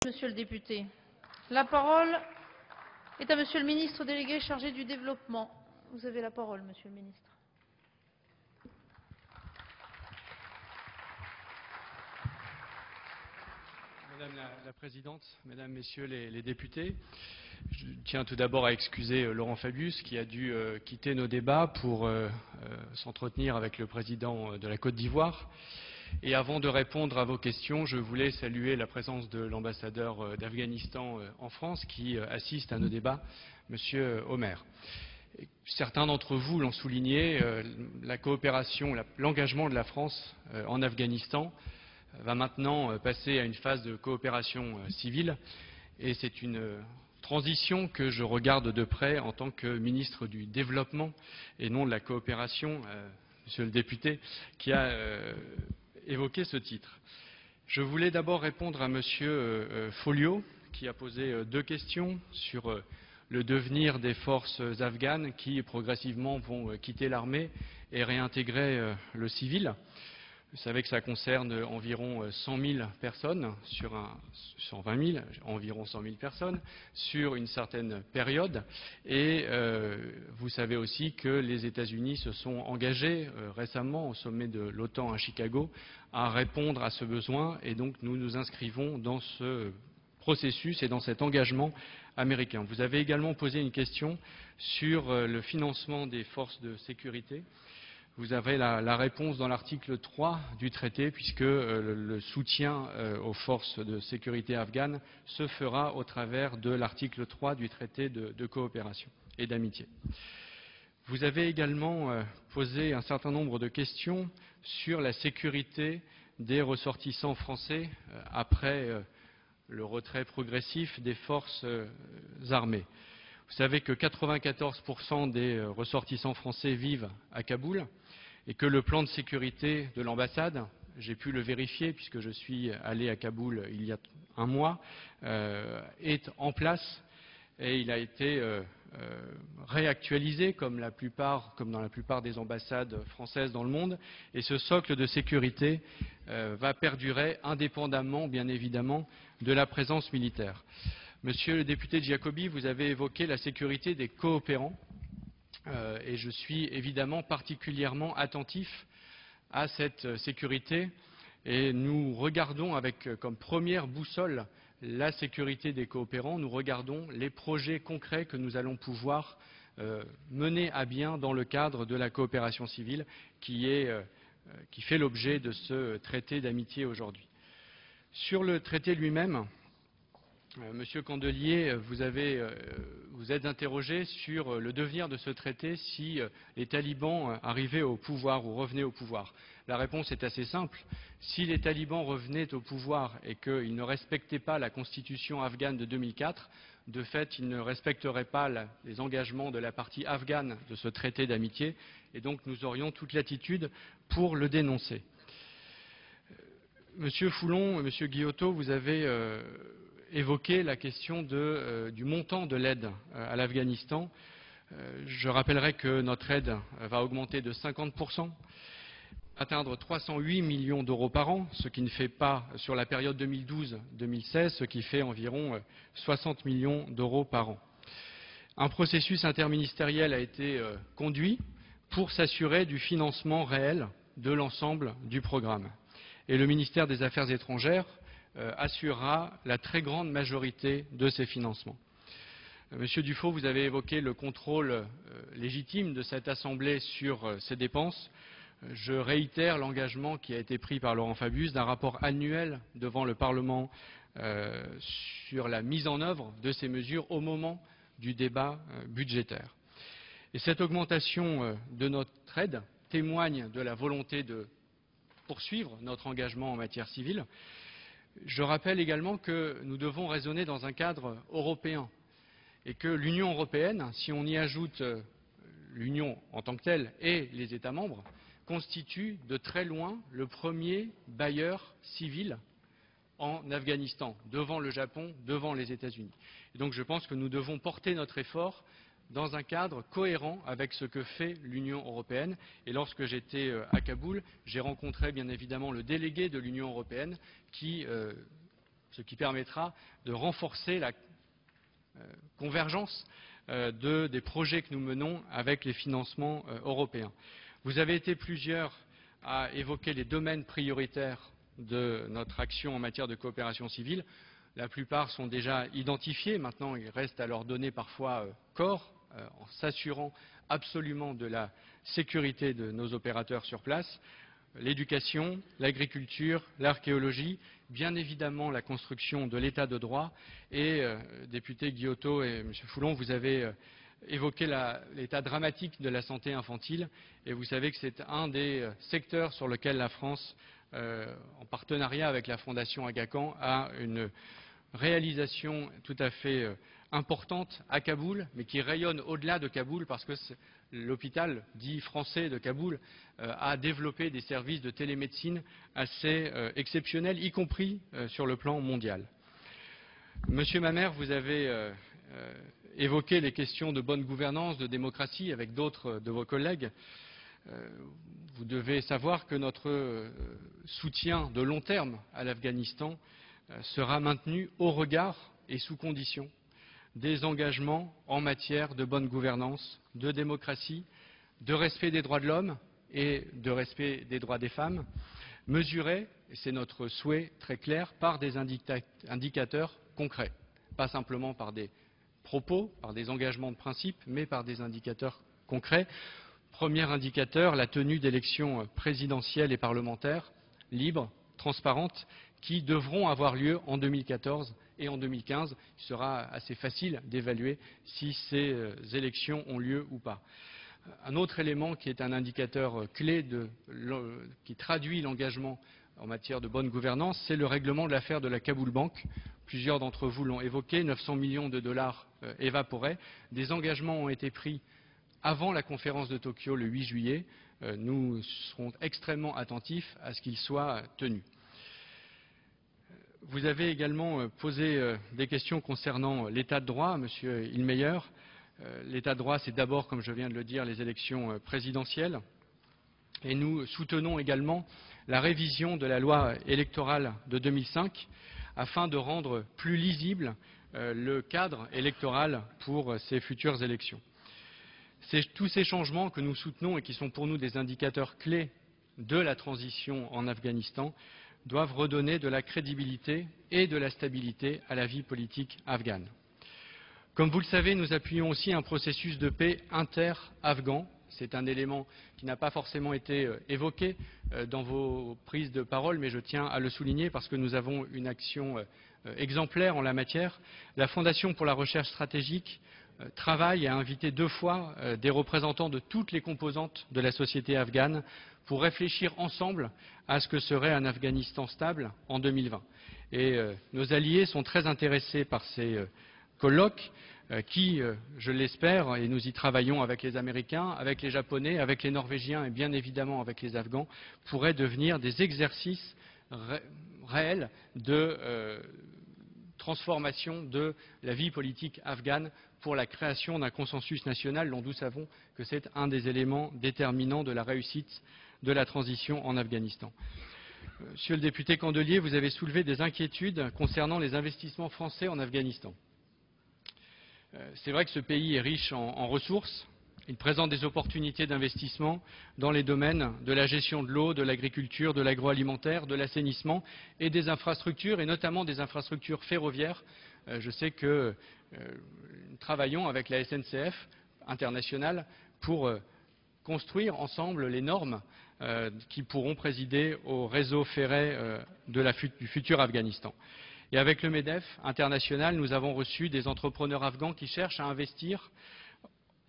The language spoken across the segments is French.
Monsieur le député. La parole est à Monsieur le ministre délégué chargé du développement. Vous avez la parole, Monsieur le ministre. Madame la Présidente, Mesdames, Messieurs les députés, je tiens tout d'abord à excuser Laurent Fabius qui a dû quitter nos débats pour s'entretenir avec le président de la Côte d'Ivoire. Et avant de répondre à vos questions, je voulais saluer la présence de l'ambassadeur d'Afghanistan en France qui assiste à nos débats, Monsieur Omer. Certains d'entre vous l'ont souligné, la coopération, l'engagement de la France en Afghanistan va maintenant passer à une phase de coopération civile et c'est une transition que je regarde de près en tant que ministre du Développement et non de la coopération, Monsieur le député, qui a évoqué ce titre. Je voulais d'abord répondre à Monsieur Folliot qui a posé deux questions sur le devenir des forces afghanes qui progressivement vont quitter l'armée et réintégrer le civil. Vous savez que ça concerne environ 100 000 personnes, environ 100 000 personnes sur une certaine période. Et vous savez aussi que les États-Unis se sont engagés récemment au sommet de l'OTAN à Chicago à répondre à ce besoin. Et donc nous nous inscrivons dans ce processus et dans cet engagement américain. Vous avez également posé une question sur le financement des forces de sécurité. Vous avez la réponse dans l'article 3 du traité puisque le soutien aux forces de sécurité afghanes se fera au travers de l'article 3 du traité de coopération et d'amitié. Vous avez également posé un certain nombre de questions sur la sécurité des ressortissants français après le retrait progressif des forces armées. Vous savez que 94% des ressortissants français vivent à Kaboul et que le plan de sécurité de l'ambassade, j'ai pu le vérifier puisque je suis allé à Kaboul il y a un mois, est en place et il a été réactualisé comme dans la plupart des ambassades françaises dans le monde. Et ce socle de sécurité va perdurer indépendamment, bien évidemment, de la présence militaire. Monsieur le député Giacobbi, vous avez évoqué la sécurité des coopérants et je suis évidemment particulièrement attentif à cette sécurité et nous regardons avec comme première boussole la sécurité des coopérants, nous regardons les projets concrets que nous allons pouvoir mener à bien dans le cadre de la coopération civile qui fait l'objet de ce traité d'amitié aujourd'hui. Sur le traité lui-même, Monsieur Candelier, vous êtes interrogé sur le devenir de ce traité si les talibans arrivaient au pouvoir ou revenaient au pouvoir. La réponse est assez simple. Si les talibans revenaient au pouvoir et qu'ils ne respectaient pas la constitution afghane de 2004, de fait, ils ne respecteraient pas les engagements de la partie afghane de ce traité d'amitié et donc nous aurions toute latitude pour le dénoncer. Monsieur Foulon, Monsieur Guillotot, vous avez évoquer la question du montant de l'aide à l'Afghanistan. Je rappellerai que notre aide va augmenter de 50%, atteindre 308 millions d'euros par an, ce qui ne fait pas, sur la période 2012-2016, ce qui fait environ 60 millions d'euros par an. Un processus interministériel a été conduit pour s'assurer du financement réel de l'ensemble du programme. Et le ministère des Affaires étrangères assurera la très grande majorité de ces financements. Monsieur Dufaux, vous avez évoqué le contrôle légitime de cette Assemblée sur ces dépenses. Je réitère l'engagement qui a été pris par Laurent Fabius d'un rapport annuel devant le Parlement sur la mise en œuvre de ces mesures au moment du débat budgétaire. Et cette augmentation de notre aide témoigne de la volonté de poursuivre notre engagement en matière civile. Je rappelle également que nous devons raisonner dans un cadre européen et que l'Union européenne, si on y ajoute l'Union en tant que telle et les États membres, constitue de très loin le premier bailleur civil en Afghanistan, devant le Japon, devant les États-Unis. Et donc je pense que nous devons porter notre effort dans un cadre cohérent avec ce que fait l'Union européenne. Et lorsque j'étais à Kaboul, j'ai rencontré bien évidemment le délégué de l'Union européenne qui ce qui permettra de renforcer la convergence des projets que nous menons avec les financements européens. Vous avez été plusieurs à évoquer les domaines prioritaires de notre action en matière de coopération civile. La plupart sont déjà identifiés. Maintenant, il reste à leur donner parfois corps en s'assurant absolument de la sécurité de nos opérateurs sur place. L'éducation, l'agriculture, l'archéologie, bien évidemment la construction de l'état de droit. Et, député Guillotot et M. Foulon, vous avez évoqué l'état dramatique de la santé infantile. Et vous savez que c'est un des secteurs sur lequel la France, en partenariat avec la Fondation Aga Khan, a une réalisation tout à fait importante à Kaboul, mais qui rayonne au-delà de Kaboul parce que l'hôpital dit français de Kaboul a développé des services de télémédecine assez exceptionnels, y compris sur le plan mondial. Monsieur Mamère, vous avez évoqué les questions de bonne gouvernance, de démocratie avec d'autres de vos collègues. Vous devez savoir que notre soutien de long terme à l'Afghanistan sera maintenu au regard et sous condition des engagements en matière de bonne gouvernance, de démocratie, de respect des droits de l'homme et de respect des droits des femmes, mesurés, et c'est notre souhait très clair, par des indicateurs concrets, pas simplement par des propos, par des engagements de principe, mais par des indicateurs concrets. Premier indicateur, la tenue d'élections présidentielles et parlementaires libres, transparentes, qui devront avoir lieu en 2014 et en 2015. Il sera assez facile d'évaluer si ces élections ont lieu ou pas. Un autre élément qui est un indicateur clé qui traduit l'engagement en matière de bonne gouvernance, c'est le règlement de l'affaire de la Kaboul Bank. Plusieurs d'entre vous l'ont évoqué, 900 millions de dollars évaporés. Des engagements ont été pris avant la conférence de Tokyo le 8 juillet. Nous serons extrêmement attentifs à ce qu'ils soient tenus. Vous avez également posé des questions concernant l'état de droit, Monsieur Ilmeyer. L'état de droit, c'est d'abord, comme je viens de le dire, les élections présidentielles. Et nous soutenons également la révision de la loi électorale de 2005 afin de rendre plus lisible le cadre électoral pour ces futures élections. C'est tous ces changements que nous soutenons et qui sont pour nous des indicateurs clés de la transition en Afghanistan doivent redonner de la crédibilité et de la stabilité à la vie politique afghane. Comme vous le savez, nous appuyons aussi un processus de paix inter-afghan. C'est un élément qui n'a pas forcément été évoqué dans vos prises de parole, mais je tiens à le souligner parce que nous avons une action exemplaire en la matière. La Fondation pour la recherche stratégique travaille et a invité 2 fois des représentants de toutes les composantes de la société afghane pour réfléchir ensemble à ce que serait un Afghanistan stable en 2020. Et nos alliés sont très intéressés par ces colloques qui, je l'espère, et nous y travaillons avec les Américains, avec les Japonais, avec les Norvégiens et bien évidemment avec les Afghans, pourraient devenir des exercices réels de transformation de la vie politique afghane pour la création d'un consensus national dont nous savons que c'est un des éléments déterminants de la réussite de la transition en Afghanistan. Monsieur le député Candelier, vous avez soulevé des inquiétudes concernant les investissements français en Afghanistan. C'est vrai que ce pays est riche en ressources. Il présente des opportunités d'investissement dans les domaines de la gestion de l'eau, de l'agriculture, de l'agroalimentaire, de l'assainissement et des infrastructures, et notamment des infrastructures ferroviaires. Je sais que nous travaillons avec la SNCF internationale pour construire ensemble les normes qui pourront présider au réseau ferré du futur Afghanistan. Et avec le MEDEF international, nous avons reçu des entrepreneurs afghans qui cherchent à investir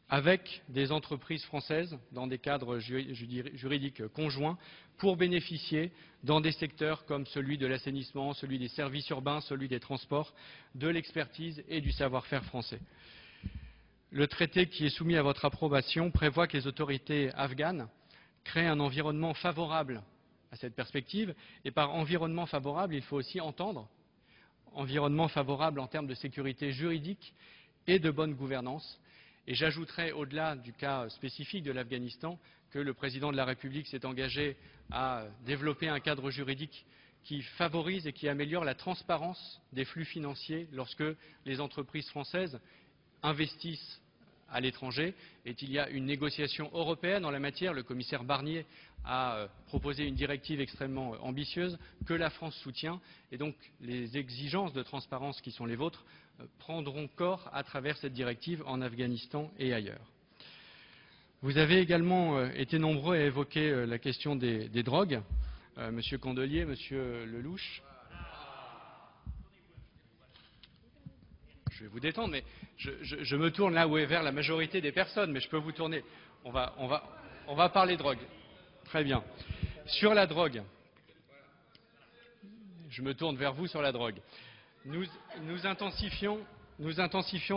avec des entreprises françaises dans des cadres juridiques conjoints pour bénéficier dans des secteurs comme celui de l'assainissement, celui des services urbains, celui des transports, de l'expertise et du savoir-faire français. Le traité qui est soumis à votre approbation prévoit que les autorités afghanes créent un environnement favorable à cette perspective. Et par environnement favorable, il faut aussi entendre environnement favorable en termes de sécurité juridique et de bonne gouvernance. Et j'ajouterai, au-delà du cas spécifique de l'Afghanistan, que le président de la République s'est engagé à développer un cadre juridique qui favorise et qui améliore la transparence des flux financiers lorsque les entreprises françaises investissent à l'étranger. Et il y a une négociation européenne en la matière. Le commissaire Barnier a proposé une directive extrêmement ambitieuse que la France soutient. Et donc les exigences de transparence qui sont les vôtres prendront corps à travers cette directive en Afghanistan et ailleurs. Vous avez également été nombreux à évoquer la question des drogues. Monsieur Candelier, Monsieur Lelouch. Je vais vous détendre, mais je me tourne là où est vers la majorité des personnes, mais je peux vous tourner. On va parler drogue. Très bien. Sur la drogue, je me tourne vers vous sur la drogue. Nous intensifions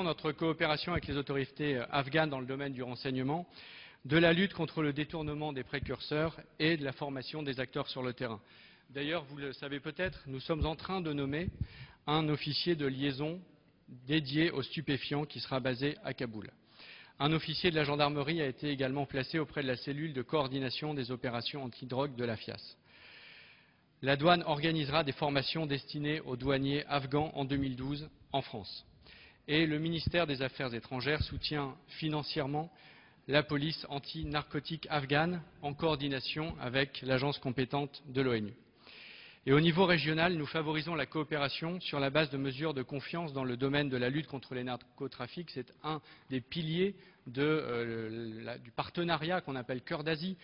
notre coopération avec les autorités afghanes dans le domaine du renseignement, de la lutte contre le détournement des précurseurs et de la formation des acteurs sur le terrain. D'ailleurs, vous le savez peut-être, nous sommes en train de nommer un officier de liaison dédié aux stupéfiants qui sera basé à Kaboul. Un officier de la gendarmerie a été également placé auprès de la cellule de coordination des opérations antidrogue de la FIAS. La douane organisera des formations destinées aux douaniers afghans en 2012 en France. Et le ministère des Affaires étrangères soutient financièrement la police anti-narcotique afghane en coordination avec l'agence compétente de l'ONU. Et au niveau régional, nous favorisons la coopération sur la base de mesures de confiance dans le domaine de la lutte contre les narcotrafics. C'est un des piliers du partenariat qu'on appelle Cœur d'Asie,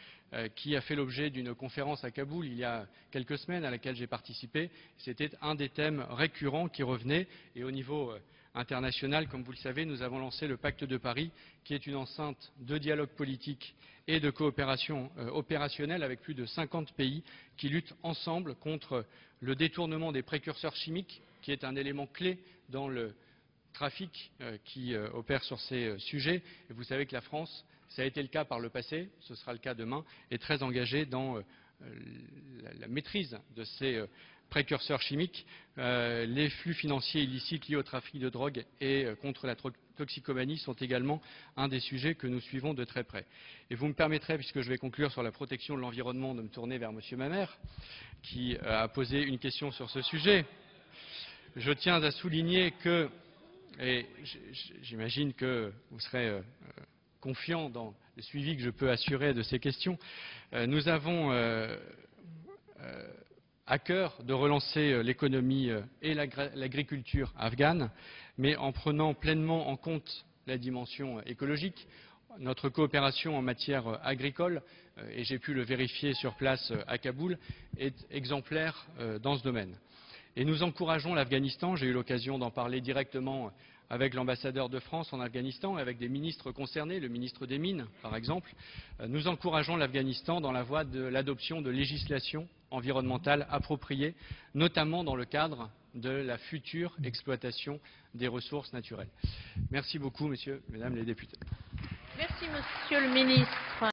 qui a fait l'objet d'une conférence à Kaboul il y a quelques semaines à laquelle j'ai participé. C'était un des thèmes récurrents qui revenait. Et au niveau international, comme vous le savez, nous avons lancé le Pacte de Paris, qui est une enceinte de dialogue politique et de coopération opérationnelle avec plus de 50 pays qui luttent ensemble contre le détournement des précurseurs chimiques, qui est un élément clé dans le trafic qui opère sur ces sujets. Et vous savez que la France, ça a été le cas par le passé, ce sera le cas demain, est très engagée dans la maîtrise de ces précurseurs chimiques. Les flux financiers illicites liés au trafic de drogue et contre la toxicomanie sont également un des sujets que nous suivons de très près. Et vous me permettrez, puisque je vais conclure sur la protection de l'environnement, de me tourner vers Monsieur Mamère, qui a posé une question sur ce sujet. Je tiens à souligner que, et j'imagine que vous serez confiant dans le suivi que je peux assurer de ces questions, nous avons à cœur de relancer l'économie et l'agriculture afghane, mais en prenant pleinement en compte la dimension écologique. Notre coopération en matière agricole, et j'ai pu le vérifier sur place à Kaboul, est exemplaire dans ce domaine. Et nous encourageons l'Afghanistan, j'ai eu l'occasion d'en parler directement avec l'ambassadeur de France en Afghanistan, avec des ministres concernés, le ministre des Mines par exemple. Nous encourageons l'Afghanistan dans la voie de l'adoption de législation environnementale appropriée, notamment dans le cadre de la future exploitation des ressources naturelles. Merci beaucoup, messieurs, mesdames les députés. Merci, monsieur le ministre.